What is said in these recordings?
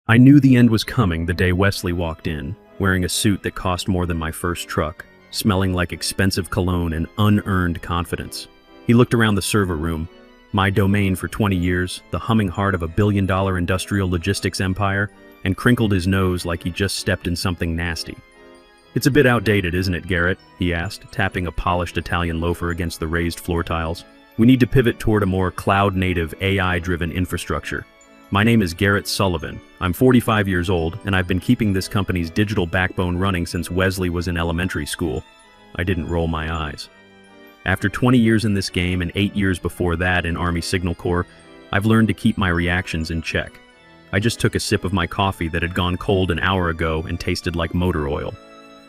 I knew the end was coming the day Wesley walked in, wearing a suit that cost more than my first truck, smelling like expensive cologne and unearned confidence. He looked around the server room, my domain for 20 years, the humming heart of a billion-dollar industrial logistics empire, and crinkled his nose like he just stepped in something nasty. "It's a bit outdated, isn't it, Garrett?" he asked, tapping a polished Italian loafer against the raised floor tiles. "We need to pivot toward a more cloud-native, AI-driven infrastructure. My name is Garrett Sullivan. I'm 45 years old, and I've been keeping this company's digital backbone running since Wesley was in elementary school." I didn't roll my eyes. After 20 years in this game and 8 years before that in Army Signal Corps, I've learned to keep my reactions in check. I just took a sip of my coffee that had gone cold an hour ago and tasted like motor oil.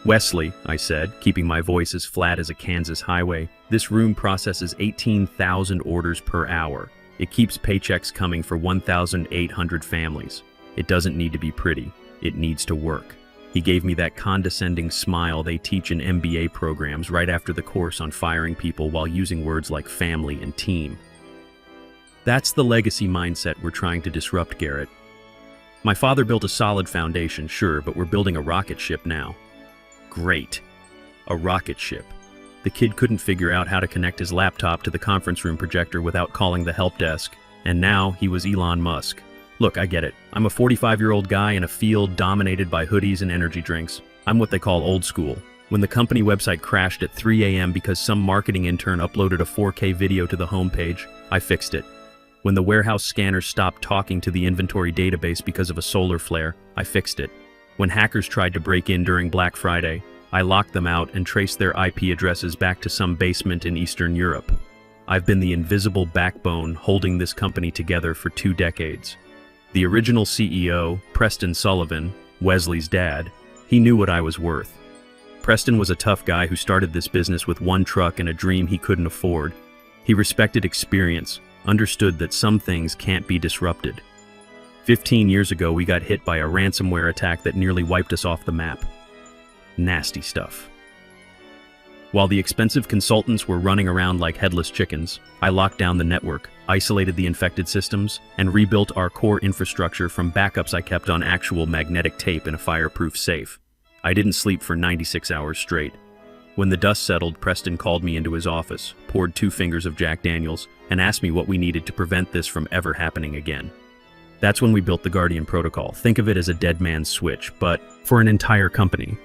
"Wesley," I said, keeping my voice as flat as a Kansas highway, "this room processes 18,000 orders per hour. It keeps paychecks coming for 1,800 families. It doesn't need to be pretty. It needs to work." He gave me that condescending smile they teach in MBA programs right after the course on firing people while using words like family and team. That's the legacy mindset we're trying to disrupt, Garrett. My father built a solid foundation, sure, but we're building a rocket ship now. Great. A rocket ship. The kid couldn't figure out how to connect his laptop to the conference room projector without calling the help desk, and now he was Elon Musk. Look, I get it. I'm a 45-year-old guy in a field dominated by hoodies and energy drinks. I'm what they call old school. When the company website crashed at 3 a.m. because some marketing intern uploaded a 4K video to the homepage, I fixed it. When the warehouse scanner stopped talking to the inventory database because of a solar flare, I fixed it. When hackers tried to break in during Black Friday, I locked them out and traced their IP addresses back to some basement in Eastern Europe. I've been the invisible backbone holding this company together for 2 decades. The original CEO, Preston Sullivan, Wesley's dad, he knew what I was worth. Preston was a tough guy who started this business with 1 truck and a dream he couldn't afford. He respected experience, understood that some things can't be disrupted. 15 years ago, we got hit by a ransomware attack that nearly wiped us off the map. Nasty stuff. While the expensive consultants were running around like headless chickens, I locked down the network, isolated the infected systems, and rebuilt our core infrastructure from backups I kept on actual magnetic tape in a fireproof safe. I didn't sleep for 96 hours straight. When the dust settled, Preston called me into his office, poured 2 fingers of Jack Daniels, and asked me what we needed to prevent this from ever happening again. That's when we built the Guardian Protocol. Think of it as a dead man's switch, but for an entire company.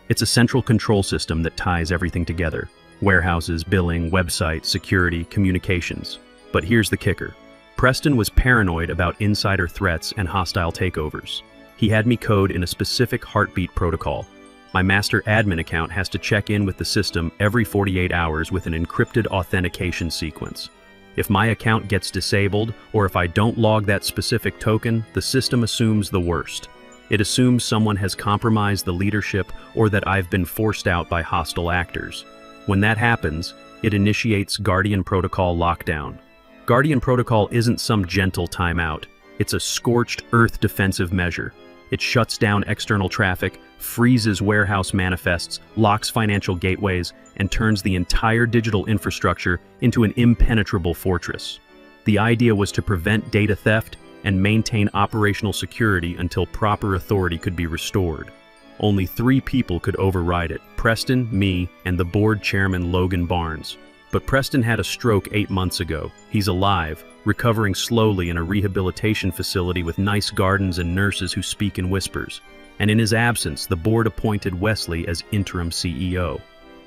It's a central control system that ties everything together. Warehouses, billing, website, security, communications. But here's the kicker. Preston was paranoid about insider threats and hostile takeovers. He had me code in a specific heartbeat protocol. My master admin account has to check in with the system every 48 hours with an encrypted authentication sequence. If my account gets disabled, or if I don't log that specific token, the system assumes the worst. It assumes someone has compromised the leadership or that I've been forced out by hostile actors. When that happens, it initiates Guardian Protocol lockdown. Guardian Protocol isn't some gentle timeout. It's a scorched earth defensive measure. It shuts down external traffic, freezes warehouse manifests, locks financial gateways, and turns the entire digital infrastructure into an impenetrable fortress. The idea was to prevent data theft and maintain operational security until proper authority could be restored. Only 3 people could override it: Preston, me, and the board chairman Logan Barnes. But Preston had a stroke 8 months ago. He's alive, recovering slowly in a rehabilitation facility with nice gardens and nurses who speak in whispers. And in his absence, the board appointed Wesley as interim CEO.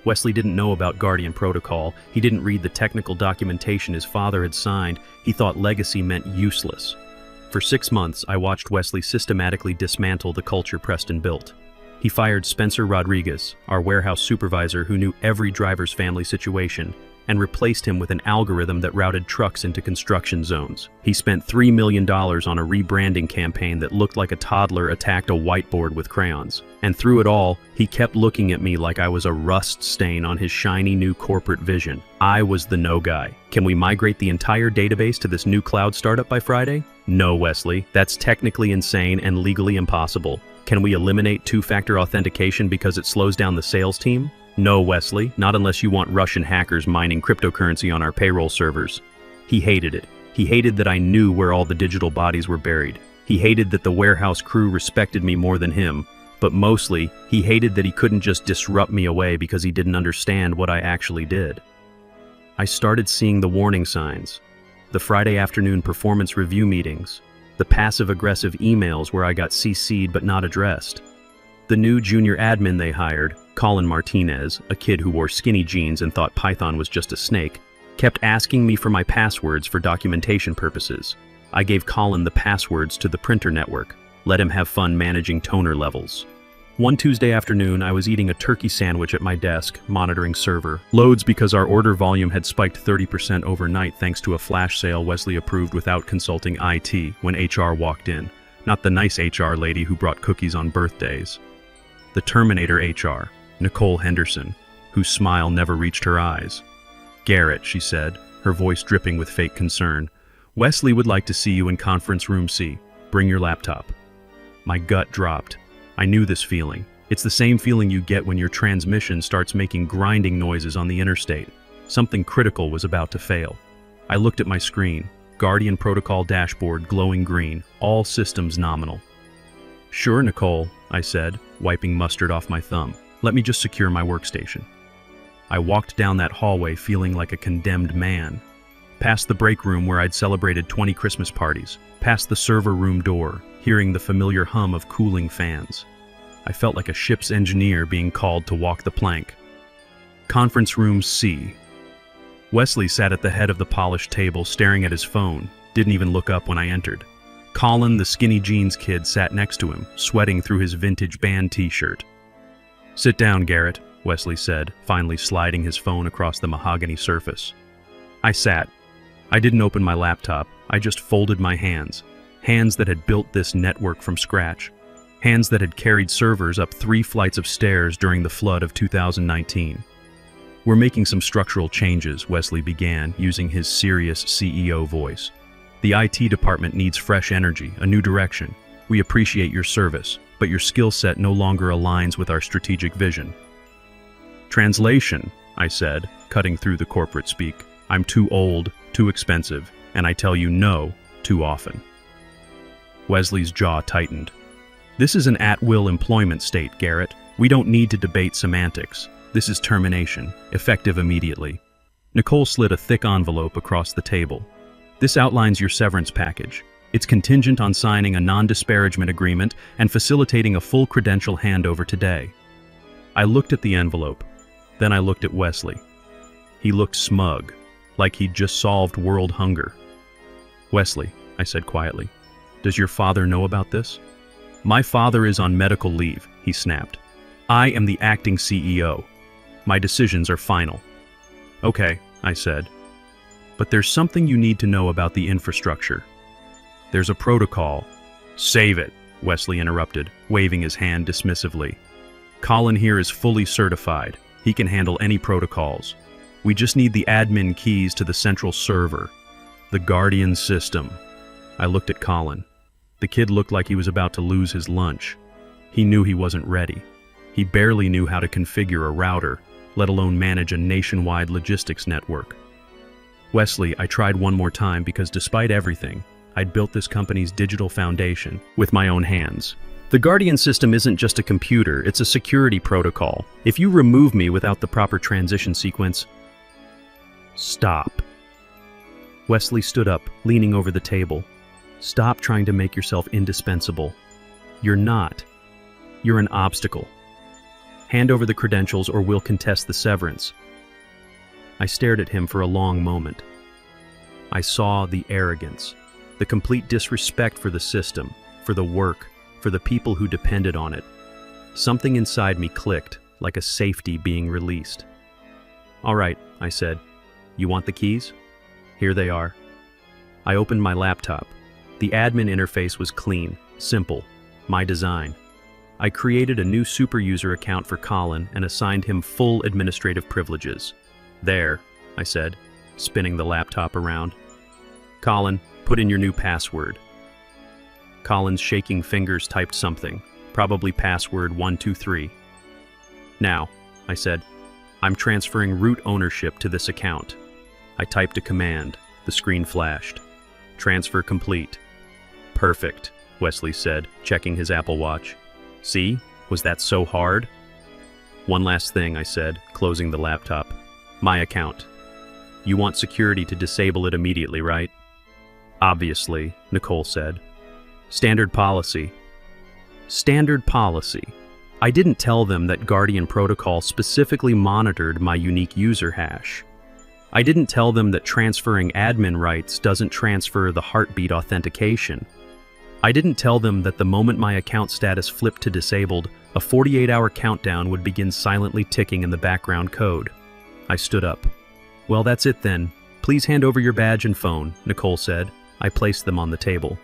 Wesley didn't know about Guardian Protocol. He didn't read the technical documentation his father had signed. He thought legacy meant useless. For 6 months, I watched Wesley systematically dismantle the culture Preston built. He fired Spencer Rodriguez, our warehouse supervisor who knew every driver's family situation, and replaced him with an algorithm that routed trucks into construction zones. He spent $3 million on a rebranding campaign that looked like a toddler attacked a whiteboard with crayons. And through it all, he kept looking at me like I was a rust stain on his shiny new corporate vision. I was the no guy. Can we migrate the entire database to this new cloud startup by Friday? No, Wesley. That's technically insane and legally impossible. Can we eliminate 2-factor authentication because it slows down the sales team? No, Wesley, not unless you want Russian hackers mining cryptocurrency on our payroll servers. He hated it. He hated that I knew where all the digital bodies were buried. He hated that the warehouse crew respected me more than him, but mostly, he hated that he couldn't just disrupt me away because he didn't understand what I actually did. I started seeing the warning signs, the Friday afternoon performance review meetings, the passive-aggressive emails where I got CC'd but not addressed. The new junior admin they hired, Colin Martinez, a kid who wore skinny jeans and thought Python was just a snake, kept asking me for my passwords for documentation purposes. I gave Colin the passwords to the printer network, let him have fun managing toner levels. One Tuesday afternoon, I was eating a turkey sandwich at my desk, monitoring server loads because our order volume had spiked 30% overnight thanks to a flash sale Wesley approved without consulting IT when HR walked in. Not the nice HR lady who brought cookies on birthdays. The Terminator HR, Nicole Henderson, whose smile never reached her eyes. "Garrett," she said, her voice dripping with fake concern. "Wesley would like to see you in conference room C. Bring your laptop." My gut dropped. I knew this feeling. It's the same feeling you get when your transmission starts making grinding noises on the interstate. Something critical was about to fail. I looked at my screen. Guardian Protocol dashboard glowing green, all systems nominal. "Sure, Nicole," I said, wiping mustard off my thumb. "Let me just secure my workstation." I walked down that hallway feeling like a condemned man. Past the break room where I'd celebrated 20 Christmas parties, past the server room door, hearing the familiar hum of cooling fans. I felt like a ship's engineer being called to walk the plank. Conference room C. Wesley sat at the head of the polished table staring at his phone, didn't even look up when I entered. Colin, the skinny jeans kid, sat next to him, sweating through his vintage band t-shirt. "Sit down, Garrett," Wesley said, finally sliding his phone across the mahogany surface. I sat. I didn't open my laptop, I just folded my hands. Hands that had built this network from scratch. Hands that had carried servers up 3 flights of stairs during the flood of 2019. "We're making some structural changes," Wesley began, using his serious CEO voice. "The IT department needs fresh energy, a new direction. We appreciate your service, but your skill set no longer aligns with our strategic vision." "Translation," I said, cutting through the corporate speak. "I'm too old, too expensive, and I tell you no too often." Wesley's jaw tightened. "This is an at-will employment state, Garrett. We don't need to debate semantics. This is termination, effective immediately." Nicole slid a thick envelope across the table. "This outlines your severance package. It's contingent on signing a non-disparagement agreement and facilitating a full credential handover today." I looked at the envelope. Then I looked at Wesley. He looked smug, like he'd just solved world hunger. "Wesley," I said quietly, "does your father know about this?" "My father is on medical leave," he snapped. "I am the acting CEO. My decisions are final." "Okay," I said. "But there's something you need to know about the infrastructure. There's a protocol." "Save it," Wesley interrupted, waving his hand dismissively. "Colin here is fully certified. He can handle any protocols. We just need the admin keys to the central server, the Guardian system." I looked at Colin. The kid looked like he was about to lose his lunch. He knew he wasn't ready. He barely knew how to configure a router, let alone manage a nationwide logistics network. "Wesley," I tried one more time because despite everything, I'd built this company's digital foundation with my own hands. "The Guardian system isn't just a computer, it's a security protocol. If you remove me without the proper transition sequence..." "Stop." Wesley stood up, leaning over the table. "Stop trying to make yourself indispensable. You're not. You're an obstacle. Hand over the credentials or we'll contest the severance." I stared at him for a long moment. I saw the arrogance, the complete disrespect for the system, for the work, for the people who depended on it. Something inside me clicked, like a safety being released. "All right," I said. "You want the keys? Here they are." I opened my laptop. The admin interface was clean, simple, my design. I created a new super user account for Colin and assigned him full administrative privileges. "There," I said, spinning the laptop around. "Colin, put in your new password." Colin's shaking fingers typed something, probably password 123. "Now," I said, "I'm transferring root ownership to this account." I typed a command. The screen flashed. "Transfer complete." "Perfect." Wesley said, checking his Apple Watch. See? Was that so hard? One last thing, I said, closing the laptop. My account. You want security to disable it immediately, right? Obviously, Nicole said. Standard policy. Standard policy. I didn't tell them that Guardian Protocol specifically monitored my unique user hash. I didn't tell them that transferring admin rights doesn't transfer the heartbeat authentication. I didn't tell them that the moment my account status flipped to disabled, a 48-hour countdown would begin silently ticking in the background code. I stood up. Well, that's it then. Please hand over your badge and phone, Nicole said. I placed them on the table.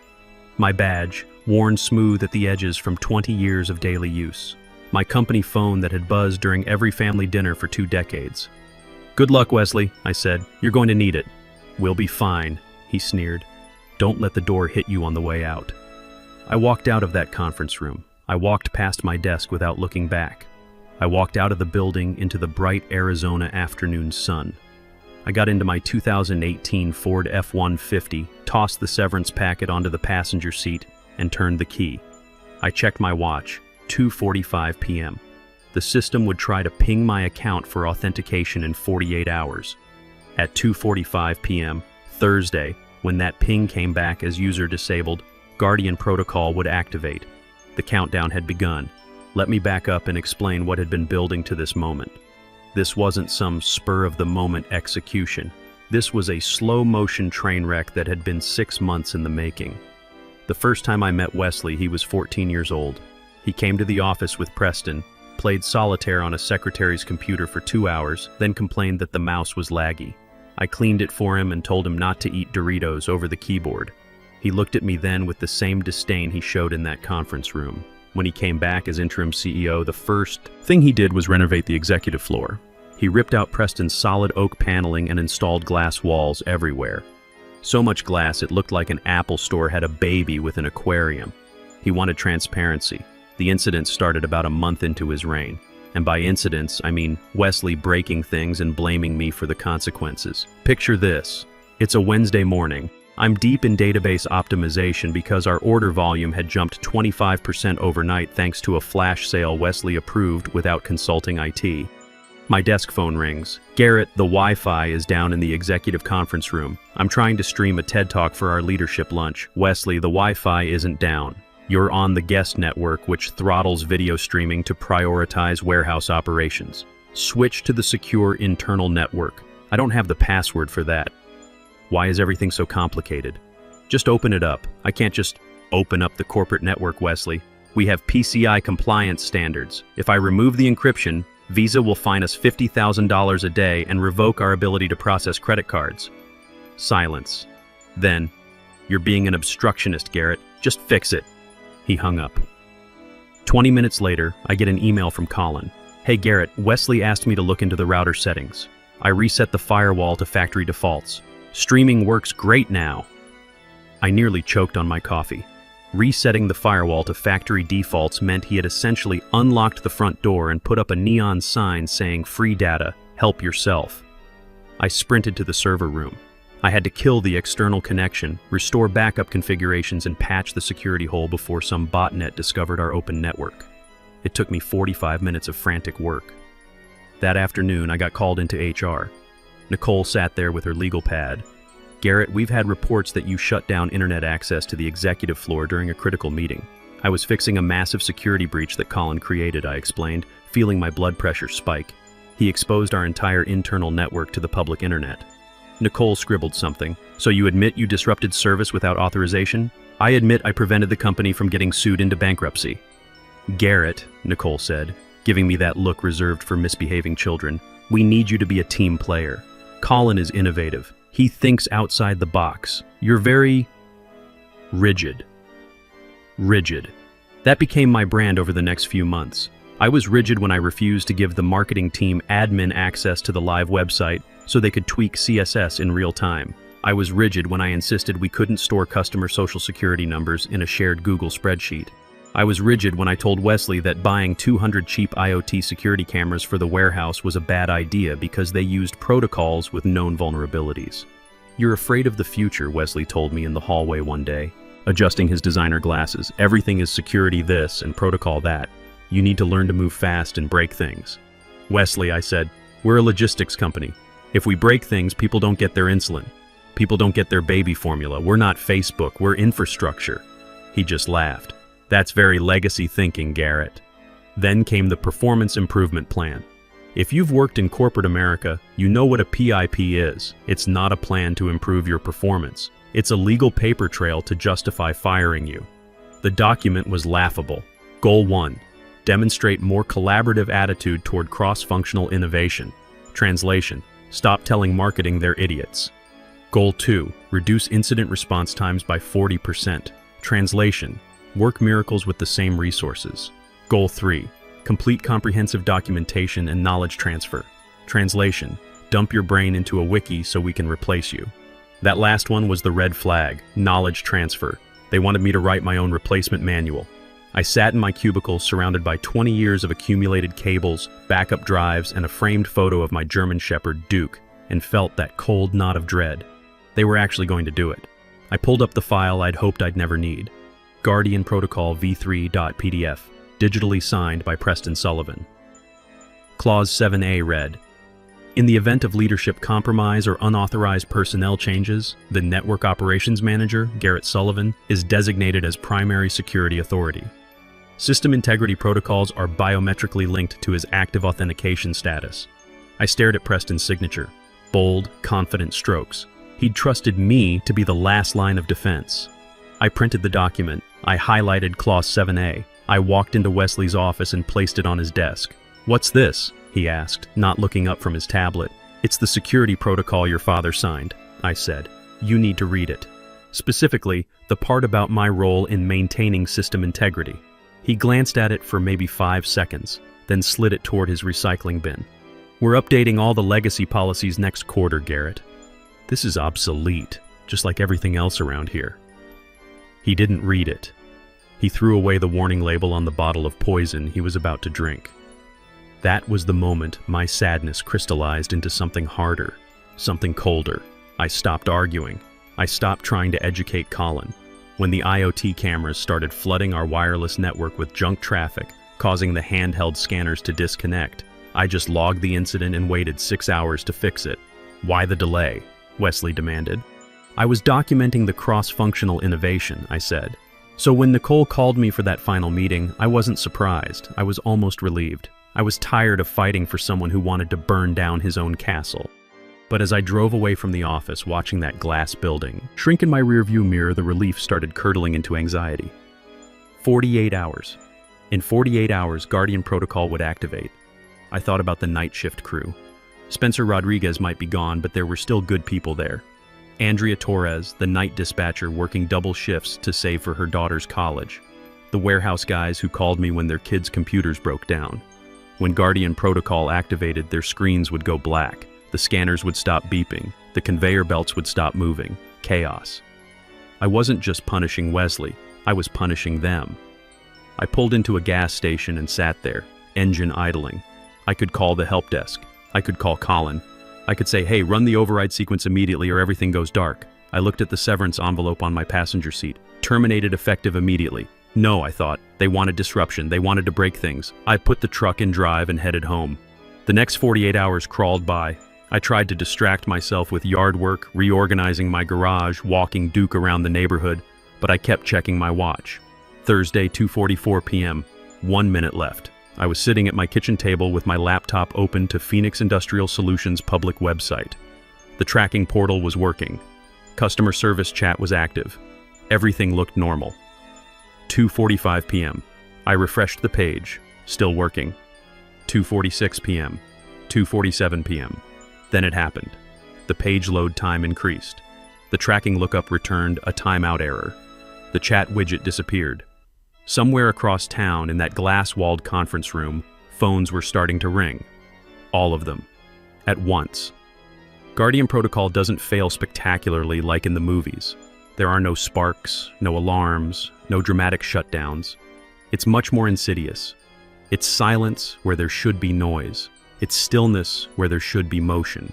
My badge, worn smooth at the edges from 20 years of daily use. My company phone that had buzzed during every family dinner for 2 decades. Good luck, Wesley, I said. You're going to need it. We'll be fine, he sneered. Don't let the door hit you on the way out. I walked out of that conference room. I walked past my desk without looking back. I walked out of the building into the bright Arizona afternoon sun. I got into my 2018 Ford F-150, tossed the severance packet onto the passenger seat, and turned the key. I checked my watch, 2:45 p.m. The system would try to ping my account for authentication in 48 hours. At 2:45 p.m., Thursday, when that ping came back as user disabled, Guardian Protocol would activate. The countdown had begun. Let me back up and explain what had been building to this moment. This wasn't some spur-of-the-moment execution. This was a slow-motion train wreck that had been 6 months in the making. The first time I met Wesley, he was 14 years old. He came to the office with Preston, played solitaire on a secretary's computer for 2 hours, then complained that the mouse was laggy. I cleaned it for him and told him not to eat Doritos over the keyboard. He looked at me then with the same disdain he showed in that conference room. When he came back as interim CEO, the first thing he did was renovate the executive floor. He ripped out Preston's solid oak paneling and installed glass walls everywhere. So much glass it looked like an Apple store had a baby with an aquarium. He wanted transparency. The incident started about a month into his reign. And by incidents, I mean Wesley breaking things and blaming me for the consequences. Picture this. It's a Wednesday morning. I'm deep in database optimization because our order volume had jumped 25% overnight thanks to a flash sale Wesley approved without consulting IT. My desk phone rings. Garrett, the Wi-Fi is down in the executive conference room. I'm trying to stream a TED Talk for our leadership lunch. Wesley, the Wi-Fi isn't down. You're on the guest network, which throttles video streaming to prioritize warehouse operations. Switch to the secure internal network. I don't have the password for that. Why is everything so complicated? Just open it up. I can't just open up the corporate network, Wesley. We have PCI compliance standards. If I remove the encryption, Visa will fine us $50,000 a day and revoke our ability to process credit cards. Silence. Then, you're being an obstructionist, Garrett. Just fix it. He hung up. 20 minutes later, I get an email from Colin. Hey Garrett, Wesley asked me to look into the router settings. I reset the firewall to factory defaults. Streaming works great now. I nearly choked on my coffee. Resetting the firewall to factory defaults meant he had essentially unlocked the front door and put up a neon sign saying free data, help yourself. I sprinted to the server room. I had to kill the external connection, restore backup configurations, and patch the security hole before some botnet discovered our open network. It took me 45 minutes of frantic work. That afternoon, I got called into HR. Nicole sat there with her legal pad. Garrett, we've had reports that you shut down internet access to the executive floor during a critical meeting. I was fixing a massive security breach that Colin created, I explained, feeling my blood pressure spike. He exposed our entire internal network to the public internet. Nicole scribbled something. So you admit you disrupted service without authorization? I admit I prevented the company from getting sued into bankruptcy. Garrett, Nicole said, giving me that look reserved for misbehaving children, we need you to be a team player. Colin is innovative. He thinks outside the box. You're very rigid. Rigid. That became my brand over the next few months. I was rigid when I refused to give the marketing team admin access to the live website so they could tweak CSS in real time. I was rigid when I insisted we couldn't store customer social security numbers in a shared Google spreadsheet. I was rigid when I told Wesley that buying 200 cheap IoT security cameras for the warehouse was a bad idea because they used protocols with known vulnerabilities. You're afraid of the future, Wesley told me in the hallway one day. adjusting his designer glasses. Everything is security this and protocol that. You need to learn to move fast and break things. Wesley, I said, we're a logistics company. If we break things, people don't get their insulin. People don't get their baby formula. We're not Facebook, we're infrastructure. He just laughed. That's very legacy thinking, Garrett. Then came the Performance Improvement Plan. If you've worked in corporate America, you know what a PIP is. It's not a plan to improve your performance. It's a legal paper trail to justify firing you. The document was laughable. Goal 1. Demonstrate more collaborative attitude toward cross-functional innovation. Translation: stop telling marketing they're idiots. Goal 2. Reduce incident response times by 40%. Translation: work miracles with the same resources. Goal 3. Complete comprehensive documentation and knowledge transfer. Translation: dump your brain into a wiki so we can replace you. That last one was the red flag, knowledge transfer. They wanted me to write my own replacement manual. I sat in my cubicle surrounded by 20 years of accumulated cables, backup drives, and a framed photo of my German Shepherd, Duke, and felt that cold knot of dread. They were actually going to do it. I pulled up the file I'd hoped I'd never need. Guardian Protocol v3.pdf, digitally signed by Preston Sullivan. Clause 7A read, in the event of leadership compromise or unauthorized personnel changes, the Network Operations Manager, Garrett Sullivan, is designated as primary security authority. System integrity protocols are biometrically linked to his active authentication status. I stared at Preston's signature. Bold, confident strokes. He'd trusted me to be the last line of defense. I printed the document. I highlighted Clause 7A. I walked into Wesley's office and placed it on his desk. "What's this?" he asked, not looking up from his tablet. "It's the security protocol your father signed," I said. "You need to read it. Specifically, the part about my role in maintaining system integrity." He glanced at it for maybe 5 seconds, then slid it toward his recycling bin. "We're updating all the legacy policies next quarter, Garrett. This is obsolete, just like everything else around here." He didn't read it. He threw away the warning label on the bottle of poison he was about to drink. That was the moment my sadness crystallized into something harder, something colder. I stopped arguing. I stopped trying to educate Colin. When the IoT cameras started flooding our wireless network with junk traffic, causing the handheld scanners to disconnect, I just logged the incident and waited 6 hours to fix it. "Why the delay?" Wesley demanded. "I was documenting the cross-functional innovation," I said. So when Nicole called me for that final meeting, I wasn't surprised. I was almost relieved. I was tired of fighting for someone who wanted to burn down his own castle. But as I drove away from the office, watching that glass building shrink in my rearview mirror, the relief started curdling into anxiety. 48 hours. In 48 hours, Guardian Protocol would activate. I thought about the night shift crew. Spencer Rodriguez might be gone, but there were still good people there. Andrea Torres, the night dispatcher working double shifts to save for her daughter's college. The warehouse guys who called me when their kids' computers broke down. When Guardian Protocol activated, their screens would go black. The scanners would stop beeping. The conveyor belts would stop moving. Chaos. I wasn't just punishing Wesley. I was punishing them. I pulled into a gas station and sat there, engine idling. I could call the help desk. I could call Colin. I could say, "Hey, run the override sequence immediately or everything goes dark." I looked at the severance envelope on my passenger seat. Terminated effective immediately. No, I thought. They wanted disruption. They wanted to break things. I put the truck in drive and headed home. The next 48 hours crawled by. I tried to distract myself with yard work, reorganizing my garage, walking Duke around the neighborhood, but I kept checking my watch. Thursday, 2:44 p.m. 1 minute left. I was sitting at my kitchen table with my laptop open to Phoenix Industrial Solutions' public website. The tracking portal was working. Customer service chat was active. Everything looked normal. 2:45 p.m. I refreshed the page. Still working. 2:46 p.m. 2:47 p.m. Then it happened. The page load time increased. The tracking lookup returned a timeout error. The chat widget disappeared. Somewhere across town in that glass-walled conference room, phones were starting to ring. All of them. At once. Guardian Protocol doesn't fail spectacularly like in the movies. There are no sparks, no alarms, no dramatic shutdowns. It's much more insidious. It's silence where there should be noise. It's stillness where there should be motion.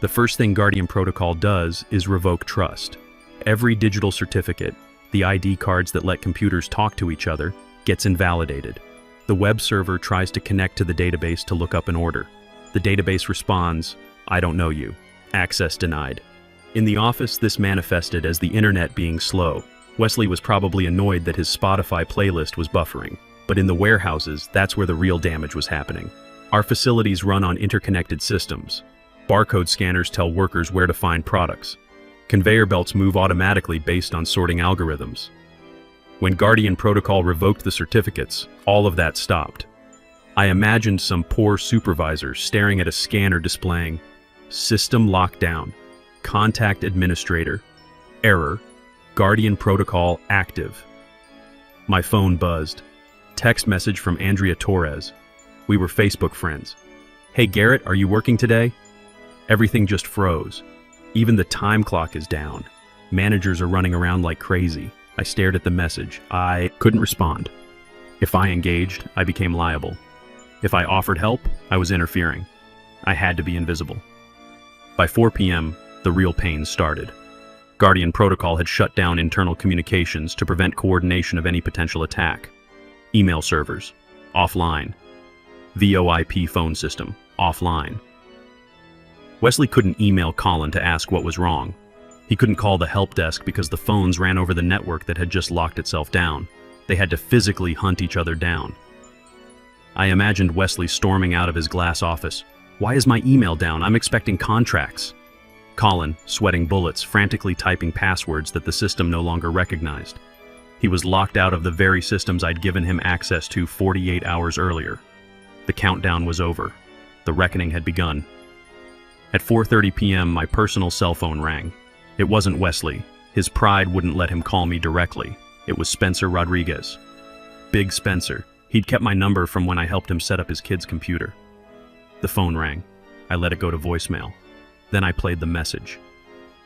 The first thing Guardian Protocol does is revoke trust. Every digital certificate, the ID cards that let computers talk to each other, gets invalidated. The web server tries to connect to the database to look up an order. The database responds, "I don't know you. Access denied." In the office, this manifested as the internet being slow. Wesley was probably annoyed that his Spotify playlist was buffering. But in the warehouses, that's where the real damage was happening. Our facilities run on interconnected systems. Barcode scanners tell workers where to find products. Conveyor belts move automatically based on sorting algorithms. When Guardian Protocol revoked the certificates, all of that stopped. I imagined some poor supervisor staring at a scanner displaying "System lockdown. Contact administrator. Error. Guardian Protocol active." My phone buzzed. Text message from Andrea Torres. We were Facebook friends. "Hey Garrett, are you working today?" Everything just froze. Even the time clock is down. Managers are running around like crazy. I stared at the message. I couldn't respond. If I engaged, I became liable. If I offered help, I was interfering. I had to be invisible. By 4 p.m., the real pain started. Guardian Protocol had shut down internal communications to prevent coordination of any potential attack. Email servers, offline. VoIP phone system, offline. Wesley couldn't email Colin to ask what was wrong. He couldn't call the help desk because the phones ran over the network that had just locked itself down. They had to physically hunt each other down. I imagined Wesley storming out of his glass office. "Why is my email down? I'm expecting contracts." Colin, sweating bullets, frantically typing passwords that the system no longer recognized. He was locked out of the very systems I'd given him access to 48 hours earlier. The countdown was over. The reckoning had begun. At 4:30 p.m., my personal cell phone rang. It wasn't Wesley. His pride wouldn't let him call me directly. It was Spencer Rodriguez. Big Spencer. He'd kept my number from when I helped him set up his kid's computer. The phone rang. I let it go to voicemail. Then I played the message.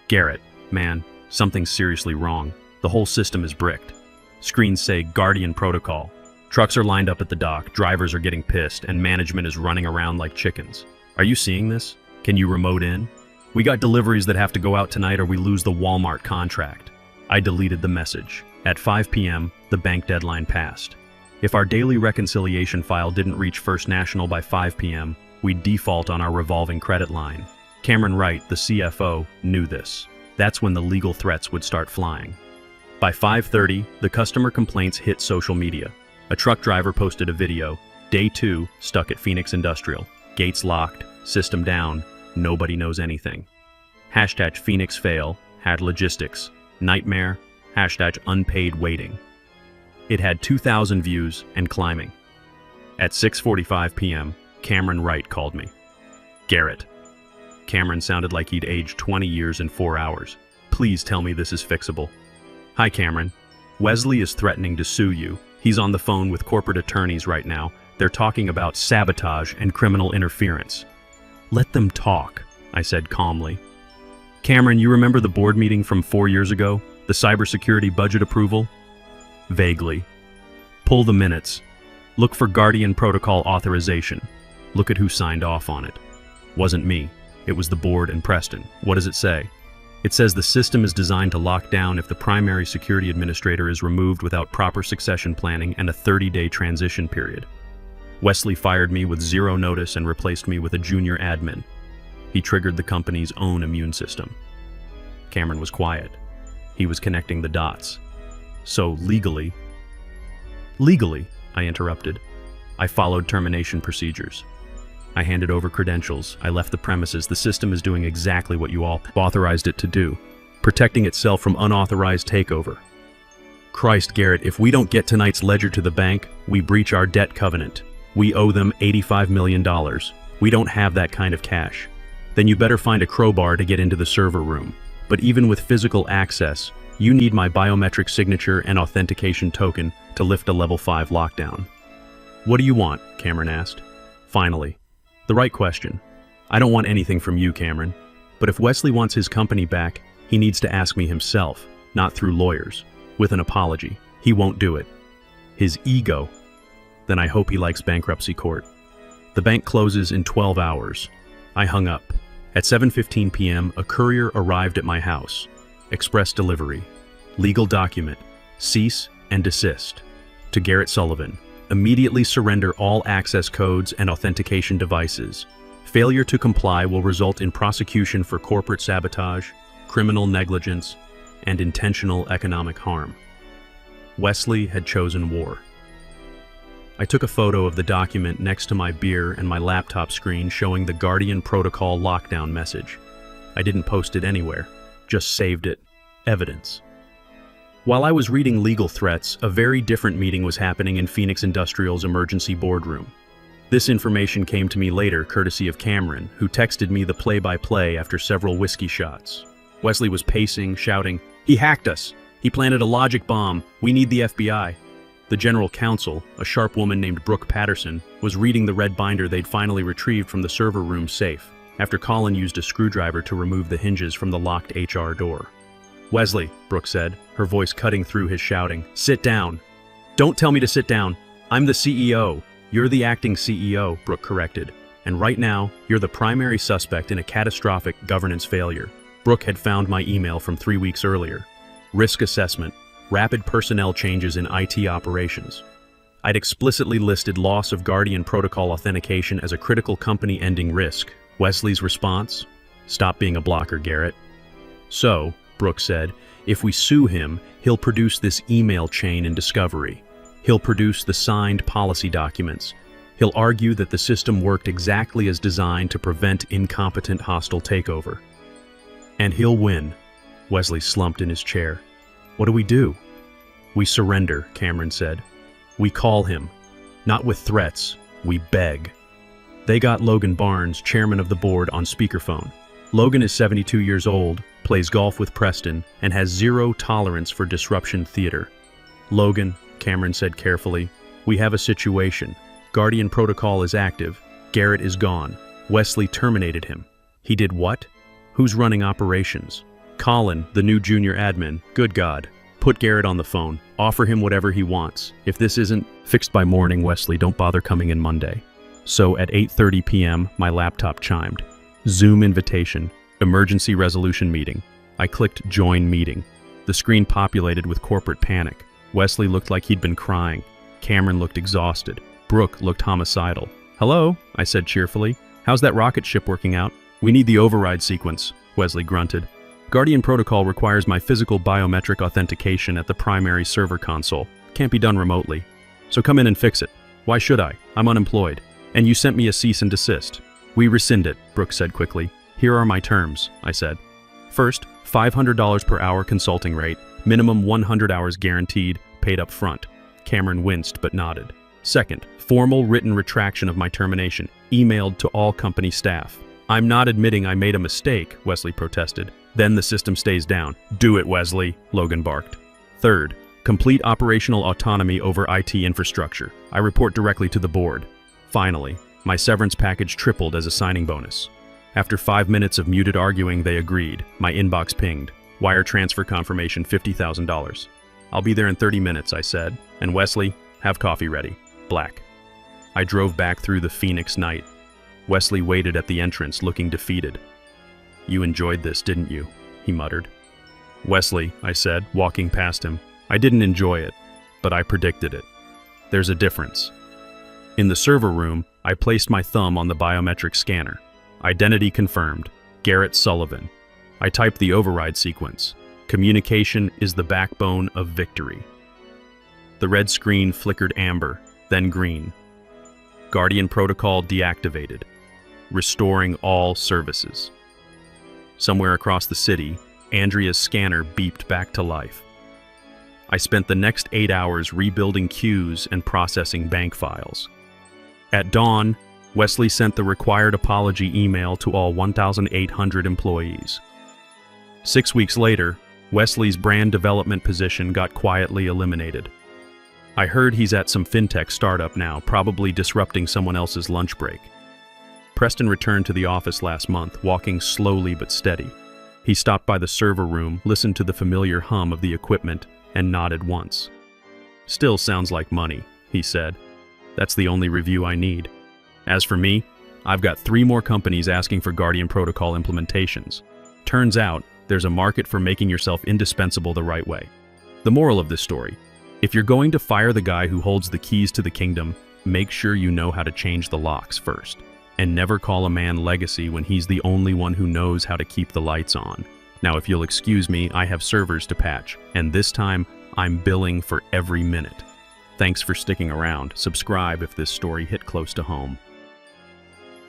"Garrett, man, something's seriously wrong. The whole system is bricked. Screens say Guardian Protocol. Trucks are lined up at the dock, drivers are getting pissed, and management is running around like chickens. Are you seeing this? Can you remote in? We got deliveries that have to go out tonight or we lose the Walmart contract." I deleted the message. At 5 p.m., the bank deadline passed. If our daily reconciliation file didn't reach First National by 5 p.m., we'd default on our revolving credit line. Cameron Wright, the CFO, knew this. That's when the legal threats would start flying. By 5:30, the customer complaints hit social media. A truck driver posted a video. Day 2, stuck at Phoenix Industrial. Gates locked, system down, nobody knows anything. Hashtag Phoenix fail, had logistics. Nightmare, hashtag unpaid waiting. It had 2,000 views and climbing. At 6:45 p.m., Cameron Wright called me. "Garrett." Cameron sounded like he'd aged 20 years in 4 hours. "Please tell me this is fixable." "Hi, Cameron. Wesley is threatening to sue you. He's on the phone with corporate attorneys right now. They're talking about sabotage and criminal interference." "Let them talk," I said calmly. "Cameron, you remember the board meeting from 4 years ago? The cybersecurity budget approval?" "Vaguely." "Pull the minutes. Look for Guardian Protocol authorization. Look at who signed off on it." "Wasn't me. It was the board and Preston. What does it say?" "It says the system is designed to lock down if the primary security administrator is removed without proper succession planning and a 30-day transition period." Wesley fired me with 0 notice and replaced me with a junior admin. He triggered the company's own immune system. Cameron was quiet. He was connecting the dots. "So legally..." "Legally," I interrupted. "I followed termination procedures. I handed over credentials. I left the premises. The system is doing exactly what you all authorized it to do, protecting itself from unauthorized takeover." "Christ, Garrett, if we don't get tonight's ledger to the bank, we breach our debt covenant. We owe them $85 million. We don't have that kind of cash. Then you better find a crowbar to get into the server room. But even with physical access, you need my biometric signature and authentication token to lift a level 5 lockdown." "What do you want?" Cameron asked. Finally. The right question. "I don't want anything from you, Cameron. But if Wesley wants his company back, he needs to ask me himself, not through lawyers. With an apology. He won't do it. His ego. Then I hope he likes bankruptcy court." The bank closes in 12 hours. I hung up. At 7:15 p.m., a courier arrived at my house. Express delivery. Legal document. Cease and desist. To Garrett Sullivan, immediately surrender all access codes and authentication devices. Failure to comply will result in prosecution for corporate sabotage, criminal negligence, and intentional economic harm. Wesley had chosen war. I took a photo of the document next to my beer and my laptop screen showing the Guardian Protocol lockdown message. I didn't post it anywhere, just saved it. Evidence. While I was reading legal threats, a very different meeting was happening in Phoenix Industrial's emergency boardroom. This information came to me later, courtesy of Cameron, who texted me the play-by-play after several whiskey shots. Wesley was pacing, shouting, "He hacked us! He planted a logic bomb! We need the FBI!" The general counsel, a sharp woman named Brooke Patterson, was reading the red binder they'd finally retrieved from the server room safe, after Colin used a screwdriver to remove the hinges from the locked HR door. "Wesley," Brooke said, her voice cutting through his shouting, "sit down." "Don't tell me to sit down. I'm the CEO." "You're the acting CEO," Brooke corrected. "And right now, you're the primary suspect in a catastrophic governance failure." Brooke had found my email from 3 weeks earlier. Risk assessment. Rapid personnel changes in IT operations. I'd explicitly listed loss of Guardian Protocol authentication as a critical company-ending risk. Wesley's response? "Stop being a blocker, Garrett." "So," Brooke said, "if we sue him, he'll produce this email chain in discovery. He'll produce the signed policy documents. He'll argue that the system worked exactly as designed to prevent incompetent hostile takeover. And he'll win." Wesley slumped in his chair. "What do we do?" "We surrender," Cameron said. "We call him. Not with threats, we beg." They got Logan Barnes, chairman of the board, on speakerphone. Logan is 72 years old, plays golf with Preston, and has zero tolerance for disruption theater. "Logan," Cameron said carefully, "we have a situation. Guardian Protocol is active. Garrett is gone. Wesley terminated him." "He did what? Who's running operations?" "Colin, the new junior admin. Good God. Put Garrett on the phone. Offer him whatever he wants. If this isn't fixed by morning, Wesley, don't bother coming in Monday." So at 8:30 p.m., my laptop chimed. Zoom invitation. Emergency resolution meeting. I clicked join meeting. The screen populated with corporate panic. Wesley looked like he'd been crying. Cameron looked exhausted. Brooke looked homicidal. "Hello," I said cheerfully. "How's that rocket ship working out?" "We need the override sequence," Wesley grunted. "Guardian Protocol requires my physical biometric authentication at the primary server console. Can't be done remotely. So come in and fix it." "Why should I? I'm unemployed." "And you sent me a cease and desist." "We rescind it," Brooke said quickly. "Here are my terms," I said. "First, $500 per hour consulting rate, minimum 100 hours guaranteed, paid up front." Cameron winced but nodded. "Second, formal written retraction of my termination, emailed to all company staff." "I'm not admitting I made a mistake," Wesley protested. "Then the system stays down." "Do it, Wesley," Logan barked. "Third, complete operational autonomy over IT infrastructure. I report directly to the board." Finally, my severance package tripled as a signing bonus. After 5 minutes of muted arguing, they agreed. My inbox pinged. "Wire transfer confirmation, $50,000. "I'll be there in 30 minutes, I said. "And Wesley, have coffee ready. Black." I drove back through the Phoenix night. Wesley waited at the entrance, looking defeated. "You enjoyed this, didn't you?" he muttered. "Wesley," I said, walking past him, "I didn't enjoy it, but I predicted it. There's a difference." In the server room, I placed my thumb on the biometric scanner. Identity confirmed. Garrett Sullivan. I typed the override sequence. Communication is the backbone of victory. The red screen flickered amber, then green. Guardian Protocol deactivated, restoring all services. Somewhere across the city, Andrea's scanner beeped back to life. I spent the next 8 hours rebuilding queues and processing bank files. At dawn, Wesley sent the required apology email to all 1,800 employees. 6 weeks later, Wesley's brand development position got quietly eliminated. I heard he's at some fintech startup now, probably disrupting someone else's lunch break. Preston returned to the office last month, walking slowly but steady. He stopped by the server room, listened to the familiar hum of the equipment, and nodded once. "Still sounds like money," he said. "That's the only review I need. As for me, I've got 3 more companies asking for Guardian Protocol implementations. Turns out, there's a market for making yourself indispensable the right way." The moral of this story: if you're going to fire the guy who holds the keys to the kingdom, make sure you know how to change the locks first. And never call a man legacy when he's the only one who knows how to keep the lights on. Now, if you'll excuse me, I have servers to patch, and this time, I'm billing for every minute. Thanks for sticking around. Subscribe if this story hit close to home.